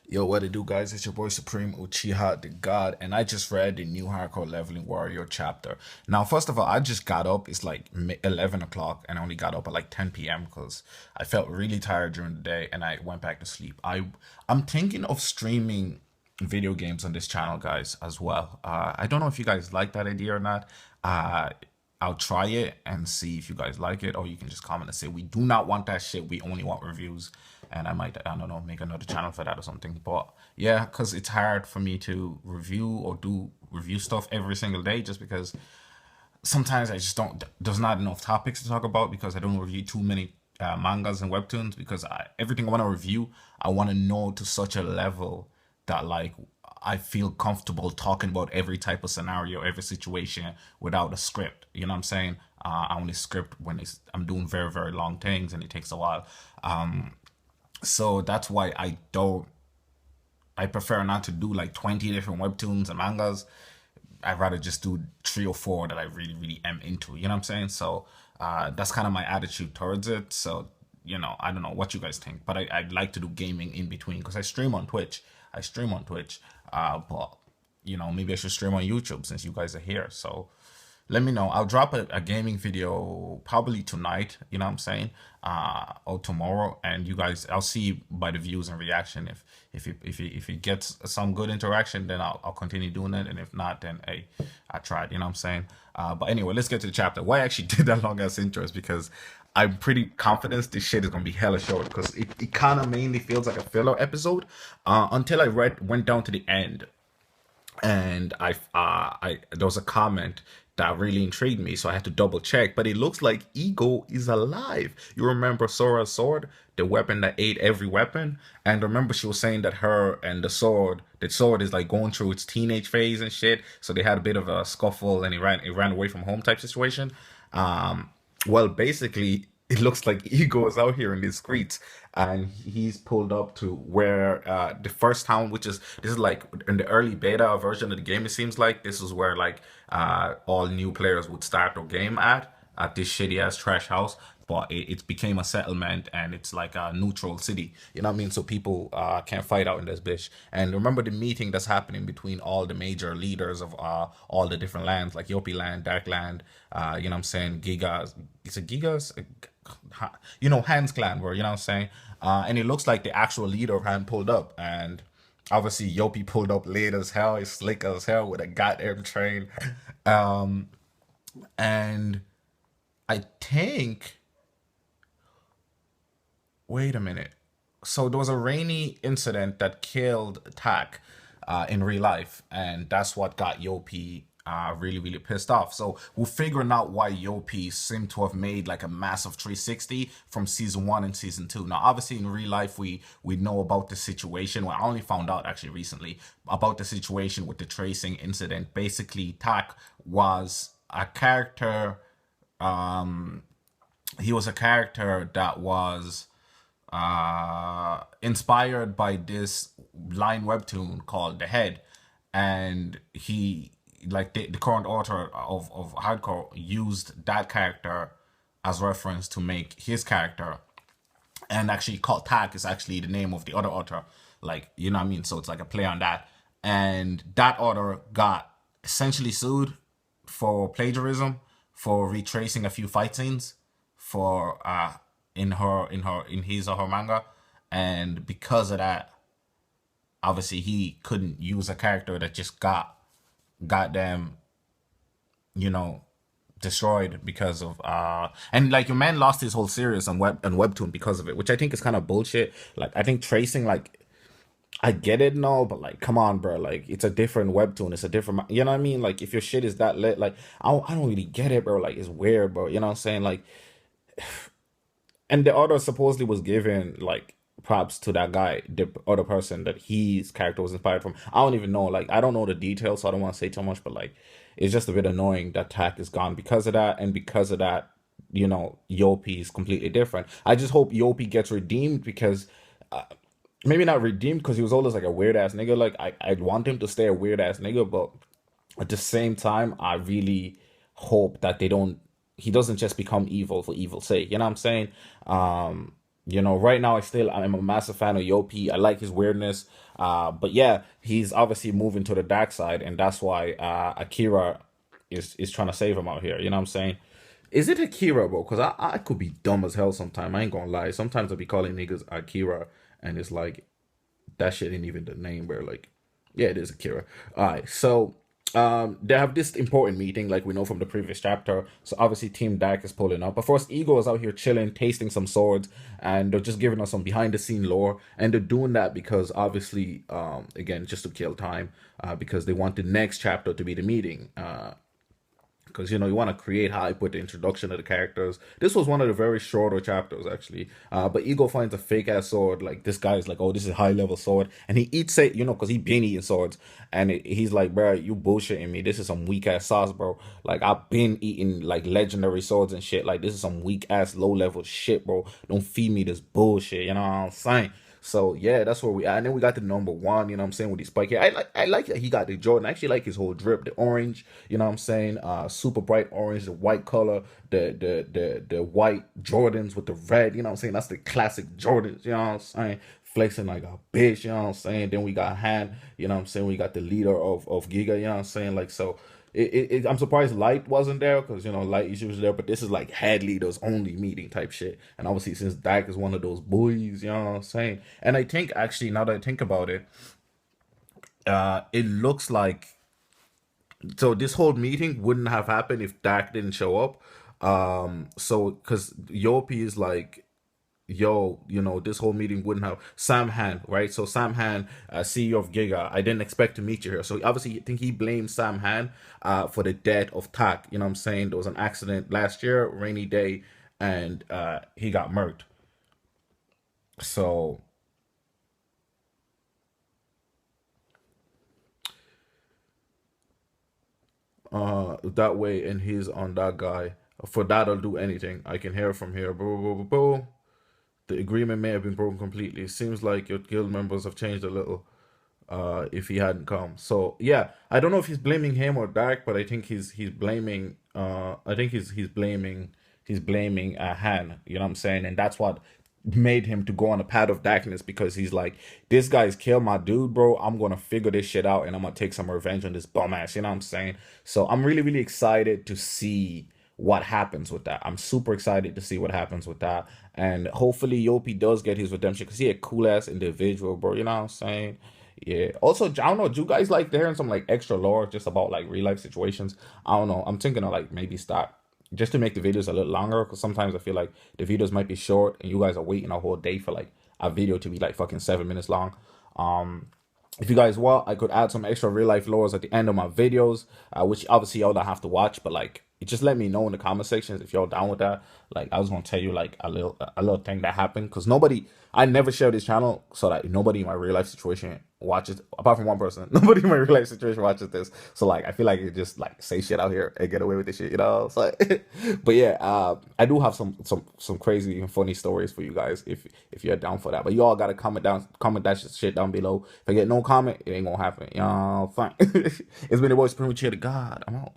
Yo, what it do, guys? It's your boy Supreme Uchiha, the God, and I just read the new Hardcore Leveling Warrior chapter. Now, first of all, I just got up. It's like 11 o'clock, and I only got up at like 10 p.m. because I felt really tired during the day, and I went back to sleep. I'm thinking of streaming video games on this channel, guys, as well. I don't know if you guys like that idea or not. Uh, I'll try it and see if you guys like it, or you can just comment and say we do not want that shit. We only want reviews, and I don't know, make another channel for that or something. But yeah, because it's hard for me to review or do review stuff every single day, just because sometimes I just don't. There's not enough topics to talk about because I don't review too many mangas and webtoons because everything I want to review, I want to know to such a level that like I feel comfortable talking about every type of scenario, every situation without a script. You know what I'm saying? I only script when I'm doing very very long things and it takes a while. So that's why I prefer not to do like 20 different webtoons and mangas. I'd rather just do three or four that I really, really am into. You know what I'm saying? So that's kind of my attitude towards it. So, I don't know what you guys think, but I'd like to do gaming in between because I stream on Twitch. I stream on Twitch. But, maybe I should stream on YouTube since you guys are here. So let me know. I'll drop a gaming video probably tonight, you know what I'm saying? Or tomorrow. And you guys, I'll see by the views and reaction. If it gets some good interaction, then I'll continue doing it. And if not, then hey, I tried, you know what I'm saying? But anyway, let's get to the chapter. Why I actually did that long ass intro is because I'm pretty confident this shit is gonna be hella short because it kind of mainly feels like a filler episode until I went down to the end and I there was a comment that really intrigued me, so I had to double check. But it looks like Ego is alive. You remember Sora's sword, the weapon that ate every weapon, and remember she was saying that her and the sword is like going through its teenage phase and shit. So they had a bit of a scuffle, and he ran away from home type situation. Well, basically, it looks like Ego is out here in these streets, and he's pulled up to where the first town, which is this is like in the early beta version of the game. It seems like this is where like all new players would start their game at this shitty ass trash house. But it became a settlement and it's like a neutral city. You know what I mean? So people can't fight out in this bitch. And remember the meeting that's happening between all the major leaders of all the different lands, like Yopi Land, Dark Land, you know what I'm saying? Gigas. Is it Gigas? Hans Clan, where, you know what I'm saying? And it looks like the actual leader of Han pulled up. And obviously, Yopi pulled up late as hell. He's slick as hell with a goddamn train. Um, and I think wait a minute. So there was a rainy incident that killed Tak in real life, and that's what got Yopi really, really pissed off. So we're figuring out why Yopi seemed to have made like a massive 360 from season one and season two. Now, obviously, in real life, we know about the situation. Well, I only found out actually recently about the situation with the tracing incident. Basically, Tak was a character. He was a character that was inspired by this line webtoon called The Head, and he like the current author of Hardcore used that character as reference to make his character, and actually called Tag is actually the name of the other author, like you know what I mean. So it's like a play on that, and that author got essentially sued for plagiarism for retracing a few fight scenes for in his or her manga, and because of that, obviously he couldn't use a character that just got goddamn you know destroyed because of and like your man lost his whole series on webtoon because of it, which I think is kind of bullshit. Like I think tracing, like I get it now, but like come on bro, like it's a different webtoon, it's a different you know what I mean. Like if your shit is that lit, like I don't really get it bro, like it's weird bro, you know what I'm saying. Like, and the other supposedly was given like props to that guy, the other person that his character was inspired from. I don't even know, like I don't know the details, so I don't want to say too much, but like it's just a bit annoying that Tack is gone because of that, and because of that, Yopi is completely different. I just hope Yopi gets redeemed because maybe not redeemed because he was always like a weird ass nigga. Like I'd want him to stay a weird ass nigga, but at the same time, I really hope that he doesn't just become evil for evil's sake. You know what I'm saying? Right now I'm a massive fan of Yopi. I like his weirdness. But yeah, he's obviously moving to the dark side, and that's why Akira is trying to save him out here. You know what I'm saying? Is it Akira, bro? Because I could be dumb as hell sometimes. I ain't gonna lie. Sometimes I be calling niggas Akira, and it's like that shit ain't even the name, bro. Like, yeah, it is Akira. All right, so they have this important meeting, like we know from the previous chapter. So obviously, Team Dark is pulling up. But first, Ego is out here chilling, tasting some swords, and they're just giving us some behind the scene lore. And they're doing that because obviously, again, just to kill time, because they want the next chapter to be the meeting. Because you want to create hype with the introduction of the characters. This was one of the very shorter chapters actually. But Ego finds a fake ass sword. Like this guy is like, oh, this is a high level sword, and he eats it, because he been eating swords, and he's like, bro, you bullshitting me. This is some weak ass sauce, bro. Like I've been eating like legendary swords and shit. Like this is some weak ass low level shit, bro. Don't feed me this bullshit. You know what I'm saying? So yeah, that's where we at. And then we got the number one, you know what I'm saying, with the spike here. I like that he got the Jordan. I actually like his whole drip, the orange, you know what I'm saying? Super bright orange, the white color, the white Jordans with the red, you know what I'm saying? That's the classic Jordans, you know what I'm saying? Flexing like a bitch, you know what I'm saying? Then we got Han, you know what I'm saying? We got the leader of Giga, you know what I'm saying? Like so I'm surprised Light wasn't there because Light is usually there, but this is like head leaders only meeting type shit. And obviously, since Dak is one of those boys, you know what I'm saying. And I think actually, now that I think about it, it looks like so this whole meeting wouldn't have happened if Dak didn't show up. So because Yopi is like, yo, this whole meeting wouldn't have Sam Han, right? So Sam Han, CEO of Giga, I didn't expect to meet you here. So obviously, I think he blamed Sam Han for the death of Tak. You know what I'm saying? There was an accident last year, rainy day, and he got murked. So that way, and he's on that guy. For that, I'll do anything. I can hear from here. Boo, boo, boo, boo. The agreement may have been broken completely. It seems like your guild members have changed a little. If he hadn't come. So yeah, I don't know if he's blaming him or Dark, but I think he's blaming. I think he's blaming Han. You know what I'm saying? And that's what made him to go on a path of darkness because he's like, this guy's killed my dude, bro. I'm gonna figure this shit out and I'm gonna take some revenge on this bum ass. You know what I'm saying? So I'm really really excited to see what happens with that. I'm super excited to see what happens with that. And hopefully Yopi does get his redemption because he a cool ass individual, bro. You know what I'm saying? Yeah. Also, I don't know. Do you guys like hearing some like extra lore just about like real life situations? I don't know. I'm thinking of like maybe start just to make the videos a little longer because sometimes I feel like the videos might be short and you guys are waiting a whole day for like a video to be like fucking 7 minutes long. Um, if you guys want, I could add some extra real life lores at the end of my videos, which obviously y'all don't have to watch, but like just let me know in the comment sections if y'all down with that. Like I was gonna tell you like a little thing that happened because I never share this channel so that nobody in my real life situation watches apart from one person. Nobody in my real life situation watches this. So like I feel like you just like say shit out here and get away with this shit, you know. So, but yeah, I do have some crazy and funny stories for you guys if you're down for that. But you all gotta comment that shit down below. If I get no comment, it ain't gonna happen. Y'all fine. It's been the boy Supreme Uchiha the God. I'm out.